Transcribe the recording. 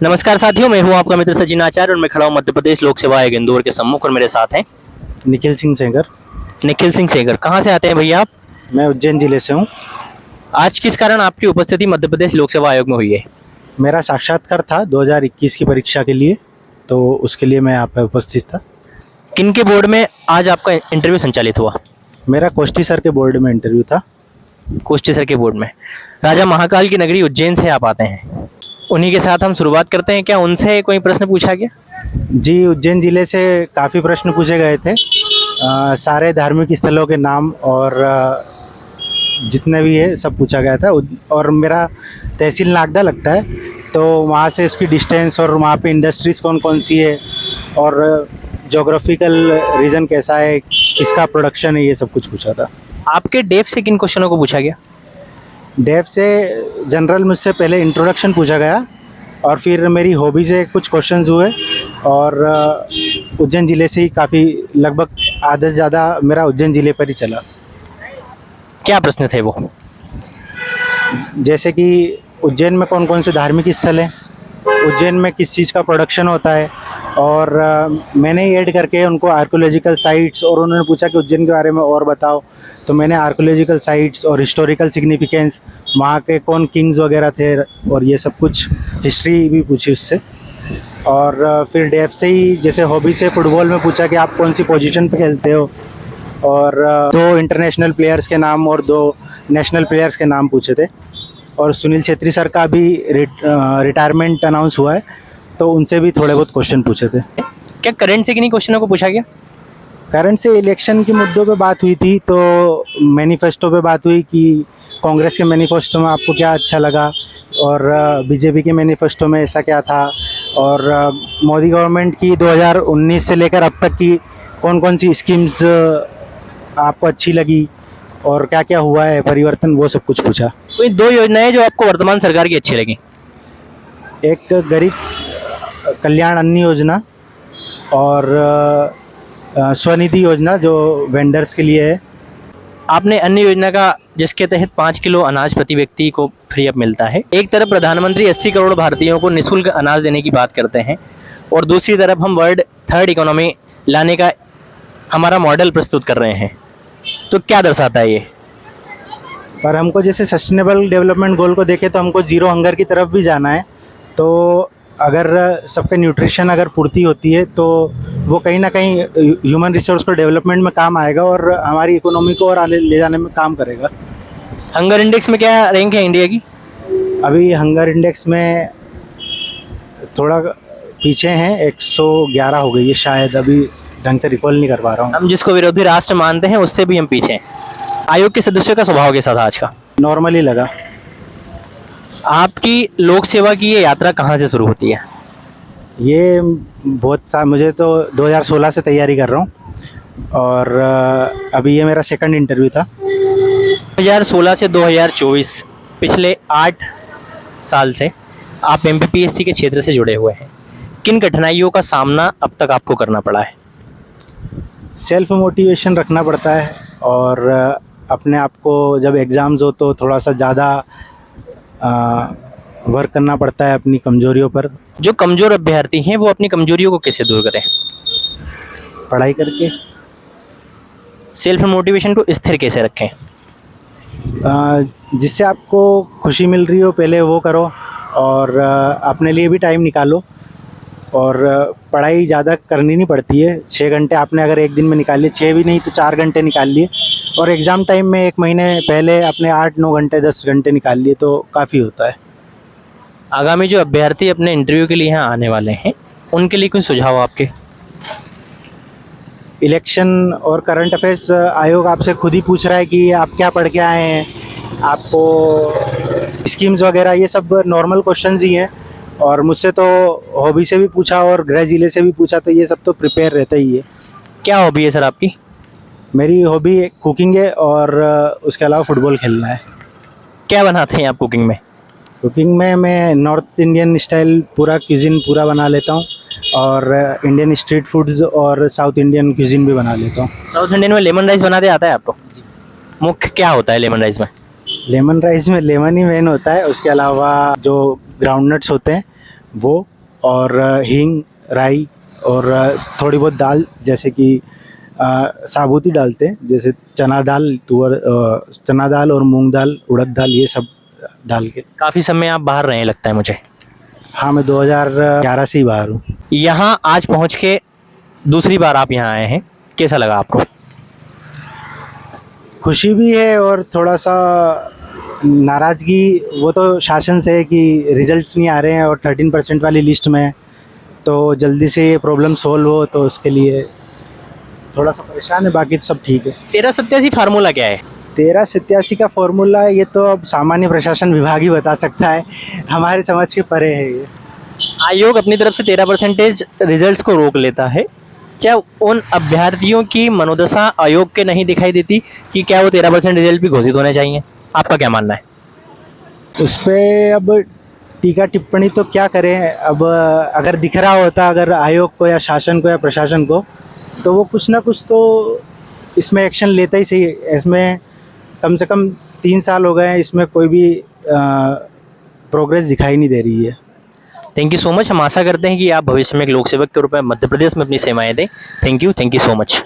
नमस्कार साथियों, मैं हूं आपका मित्र सचिन आचार्य और मैं खड़ा हूं मध्य प्रदेश लोक सेवा आयोग इंदौर के सम्मुख और मेरे साथ हैं निखिल सिंह सेंगर। निखिल सिंह सेगर। कहां से आते हैं भैया आप? मैं उज्जैन जिले से हूँ। आज किस कारण आपकी उपस्थिति मध्य प्रदेश लोक सेवा आयोग में हुई है? मेरा साक्षात्कार था 2021 की परीक्षा के लिए, तो उसके लिए मैं यहाँ पे उपस्थित था। किन के बोर्ड में आज आपका इंटरव्यू संचालित हुआ? मेरा कोष्टी सर के बोर्ड में इंटरव्यू था। कोष्टी सर के बोर्ड में। राजा महाकाल की नगरी उज्जैन से आप आते हैं, उन्हीं के साथ हम शुरुआत करते हैं। क्या उनसे कोई प्रश्न पूछा गया? जी, उज्जैन जिले से काफ़ी प्रश्न पूछे गए थे। सारे धार्मिक स्थलों के नाम और जितने भी है सब पूछा गया था। और मेरा तहसील नागदा लगता है, तो वहाँ से उसकी डिस्टेंस और वहाँ पे इंडस्ट्रीज़ कौन कौन सी है और जोग्राफिकल रीजन कैसा है, किसका प्रोडक्शन है, ये सब कुछ पूछा था। आपके डेफ से किन क्वेश्चनों को पूछा गया? डेफ से जनरल मुझसे पहले इंट्रोडक्शन पूछा गया और फिर मेरी हॉबी से कुछ क्वेश्चंस हुए और उज्जैन ज़िले से ही काफ़ी लगभग आधे से ज़्यादा मेरा उज्जैन ज़िले पर ही चला। क्या प्रश्न थे वो? जैसे कि उज्जैन में कौन कौन से धार्मिक स्थल हैं, उज्जैन में किस चीज़ का प्रोडक्शन होता है, और मैंने ही ऐड करके उनको आर्कोलॉजिकल साइट्स, और उन्होंने पूछा कि उज्जैन के बारे में और बताओ, तो मैंने आर्कोलॉजिकल साइट्स और हिस्टोरिकल सिग्निफिकेंस, वहाँ के कौन किंग्स वगैरह थे, और ये सब कुछ हिस्ट्री भी पूछी उससे। और फिर डेफ से ही जैसे हॉबी से फुटबॉल में पूछा कि आप कौन सी पोजीशन पे खेलते हो, और 2 इंटरनेशनल प्लेयर्स के नाम और 2 नेशनल प्लेयर्स के नाम पूछे थे। और सुनील छेत्री सर का भी रिटायरमेंट अनाउंस हुआ है, तो उनसे भी थोड़े बहुत क्वेश्चन पूछे थे। क्या करंट से किन्हीं क्वेश्चनों को पूछा गया? करंट से इलेक्शन के मुद्दों पे बात हुई थी, तो मैनिफेस्टो पे बात हुई कि कांग्रेस के मैनिफेस्टो में आपको क्या अच्छा लगा, और बीजेपी के मैनिफेस्टो में ऐसा क्या था, और मोदी गवर्नमेंट की 2019 से लेकर अब तक की कौन कौन सी स्कीम्स आपको अच्छी लगी और क्या क्या हुआ है परिवर्तन, वो सब कुछ पूछा। कोई 2 योजनाएं जो आपको वर्तमान सरकार की अच्छी लगी? एक गरीब कल्याण अन्न योजना और स्वनिधि योजना जो वेंडर्स के लिए है। आपने अन्य योजना का, जिसके तहत 5 किलो अनाज प्रति व्यक्ति को फ्री अप मिलता है। एक तरफ प्रधानमंत्री 80 करोड़ भारतीयों को निःशुल्क अनाज देने की बात करते हैं और दूसरी तरफ हम वर्ल्ड 3rd इकोनॉमी लाने का हमारा मॉडल प्रस्तुत कर रहे हैं, तो क्या दर्शाता है ये? पर हमको जैसे सस्टेनेबल डेवलपमेंट गोल को देखें तो हमको जीरो हंगर की तरफ भी जाना है। तो अगर सबके न्यूट्रिशन अगर पूर्ति होती है तो वो कहीं ना कहीं ह्यूमन रिसोर्स को डेवलपमेंट में काम आएगा और हमारी इकोनॉमी को और आगे ले जाने में काम करेगा। हंगर इंडेक्स में क्या रैंक है इंडिया की? अभी हंगर इंडेक्स में थोड़ा पीछे हैं, 111 हो गई है शायद, अभी ढंग से रिकॉल नहीं कर पा रहा हूँ। हम जिसको विरोधी राष्ट्र मानते हैं उससे भी हम पीछे हैं। आयोग के सदस्यों का स्वभाव कैसा था आज का? नॉर्मली लगा। आपकी लोक सेवा की ये यात्रा कहाँ से शुरू होती है? ये मुझे तो 2016 से तैयारी कर रहा हूँ और अभी ये मेरा सेकंड इंटरव्यू था। 2016 से 2024, पिछले 8 साल से आप एमपीपीएससी के क्षेत्र से जुड़े हुए हैं। किन कठिनाइयों का सामना अब तक आपको करना पड़ा है? सेल्फ मोटिवेशन रखना पड़ता है और अपने आप को जब एग्ज़ाम्स हो तो थोड़ा सा ज़्यादा वर्क करना पड़ता है अपनी कमज़ोरियों पर। जो कमज़ोर अभ्यर्थी हैं वो अपनी कमज़ोरियों को कैसे दूर करें? पढ़ाई करके। सेल्फ मोटिवेशन को स्थिर कैसे रखें? जिससे आपको खुशी मिल रही हो पहले वो करो और अपने लिए भी टाइम निकालो। और पढ़ाई ज़्यादा करनी नहीं पड़ती है, 6 घंटे आपने अगर एक दिन में निकाल लिए, 6 भी नहीं तो 4 घंटे निकाल लिए, और एग्ज़ाम टाइम में 1 महीने पहले अपने 8-9 घंटे 10 घंटे निकाल लिए तो काफ़ी होता है। आगामी जो अभ्यर्थी अपने इंटरव्यू के लिए यहाँ आने वाले हैं उनके लिए कोई सुझाव आपके? इलेक्शन और करंट अफेयर्स आयोग आपसे खुद ही पूछ रहा है कि आप क्या पढ़ के आए हैं, आपको स्कीम्स वगैरह, ये सब नॉर्मल क्वेश्चंस ही हैं। और मुझसे तो हॉबी से भी पूछा और गृह जिले से भी पूछा, तो ये सब तो प्रिपेयर रहता ही है। क्या हॉबी है सर आपकी? मेरी हॉबी कुकिंग है और उसके अलावा फुटबॉल खेलना है। क्या बनाते हैं आप कुकिंग में? कुकिंग में मैं नॉर्थ इंडियन स्टाइल पूरा क्यूजिन पूरा बना लेता हूँ और इंडियन स्ट्रीट फूड्स और साउथ इंडियन क्यूजिन भी बना लेता हूँ। साउथ इंडियन में लेमन राइस बनाते आता है आपको? मुख्य क्या होता है लेमन राइस में? लेमन राइस में लेमन ही मेन होता है, उसके अलावा जो ग्राउंड नट्स होते हैं वो, और हींग, राई, और थोड़ी बहुत दाल, जैसे कि साबुती डालते हैं, जैसे चना दाल और मूंग दाल, उड़द दाल, ये सब डाल के। काफ़ी समय आप बाहर रहे लगता है मुझे। हाँ, मैं 2011 से ही बाहर हूँ। यहाँ आज पहुँच के दूसरी बार आप यहाँ आए हैं, कैसा लगा आपको? खुशी भी है और थोड़ा सा नाराज़गी, वो तो शासन से है कि रिजल्ट्स नहीं आ रहे हैं और 13% वाली लिस्ट में है, तो जल्दी से ये प्रॉब्लम सॉल्व हो, तो उसके लिए थोड़ा सा परेशान है, बाकी सब ठीक है। 1387 फार्मूला क्या है? 1387 का फॉर्मूला ये तो अब सामान्य प्रशासन विभाग ही बता सकता है, हमारे समझ के परे है ये। आयोग अपनी तरफ से 13% रिजल्ट्स को रोक लेता है, क्या उन अभ्यर्थियों की मनोदशा आयोग के नहीं दिखाई देती कि क्या वो 13% रिजल्ट भी घोषित होने चाहिए? आपका क्या मानना है? उस पर अब टीका टिप्पणी तो क्या करें, अब अगर दिख रहा होता अगर आयोग को या शासन को या प्रशासन को, तो वो कुछ ना कुछ तो इसमें एक्शन लेता ही सही। इसमें कम से कम 3 साल हो गए हैं, इसमें कोई भी प्रोग्रेस दिखाई नहीं दे रही है। Thank you so much. हम आशा करते हैं कि आप भविष्य में एक लोक सेवक के रूप में मध्य प्रदेश में अपनी सेवाएं दें। Thank you so much.